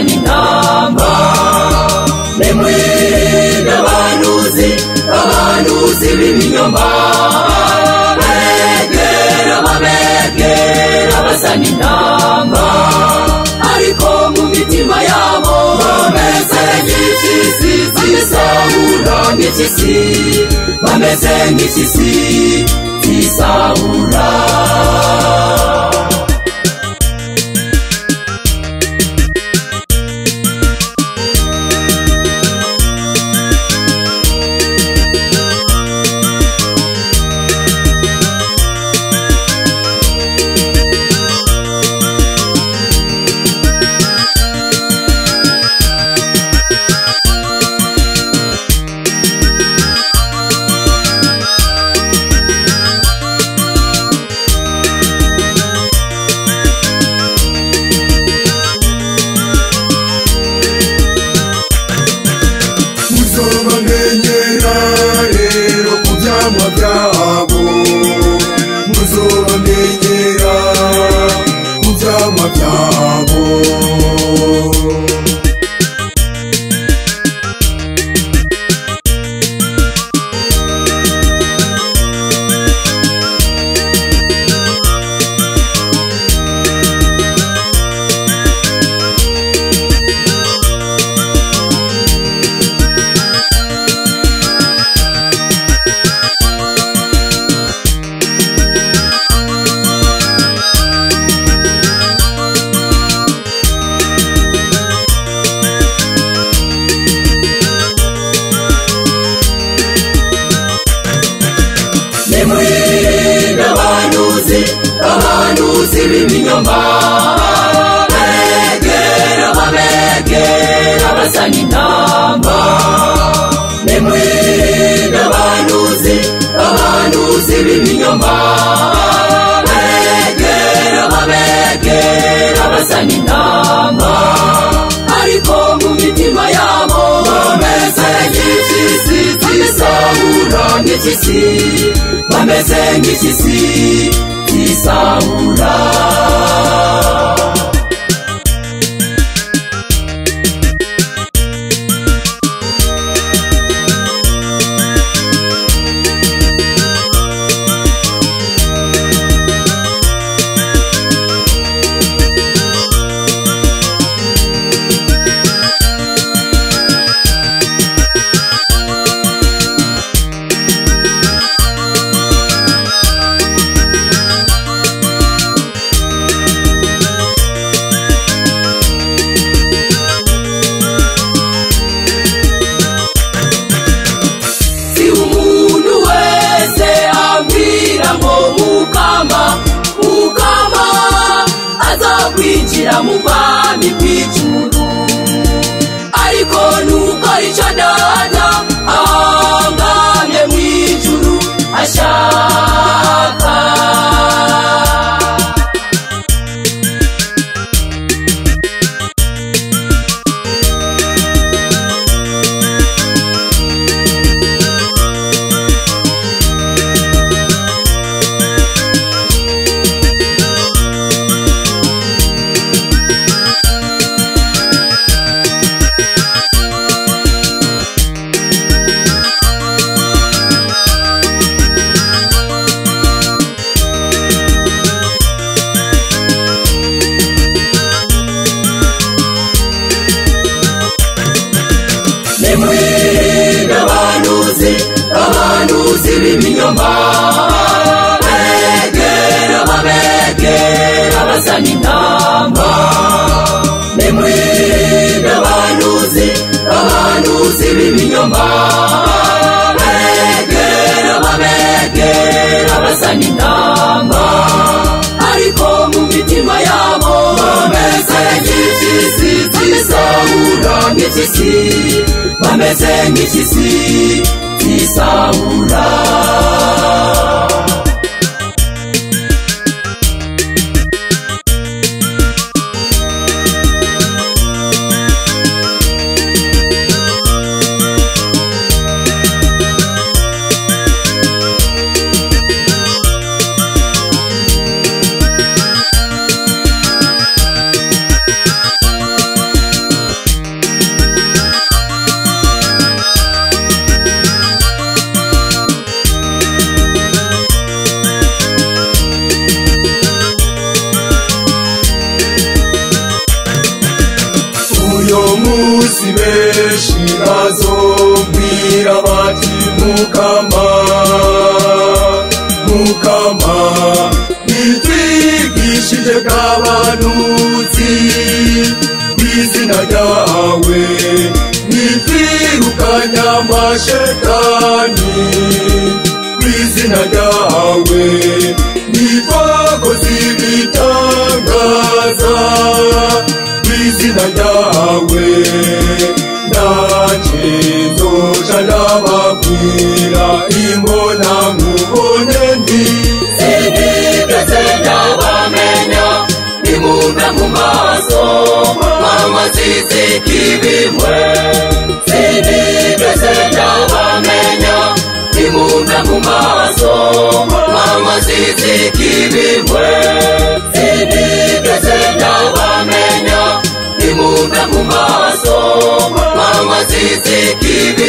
basa n'intama. Nimwige abahanuzi b'ibinyoma, babegera basa n'intama, ariko mu mitima yabo bameze nk'impyisi zisahura nk'impyisi, bameze nk'impyisi zisahura. Muzobamenyera rero ku vyamwa vyabo, muzobamenyera ku vyamwa vyabo. Nimwige abahanuzi b'ibinyoma, babegera basa n'intama. Nimwige abahanuzi b'ibinyoma, babegera basa n'intama, ariko mu mitima yabo bameze nk'impyisi zisahura nk'impyisi, bameze nk'impyisi zisahura. Mukama azakwinjira mu bwami bw'ijuru, ariko nuko icyo data ahangamye mu ijuru ashaka. Nimwige abahanuzi b'ibinyoma, babegera basa n'intama. Nimwige abahanuzi b'ibinyoma, babegera basa n'intama, ariko mu mitima yabo bameze nk'impyisi zisahura nk'impyisi, bameze nk'impyisi zisahura. si benshi bazombwira bati Mukama Mukama nitwigishije bw'abahanuzi kw'izina ryawe nitwirukanye amashetani kw'izina ryawe nitwakoze ibitangaza kw'izina ryawe nanje nzoca ndababwira imbona nkubone nti sinigeze ndabamenya nimumve mu maso mamazizi kibimwe sinigeze ndabamenya nimumve mu maso mamazizi kibimwe sinigeze ndabamenya nimumve mu maso mamazizi kibimwe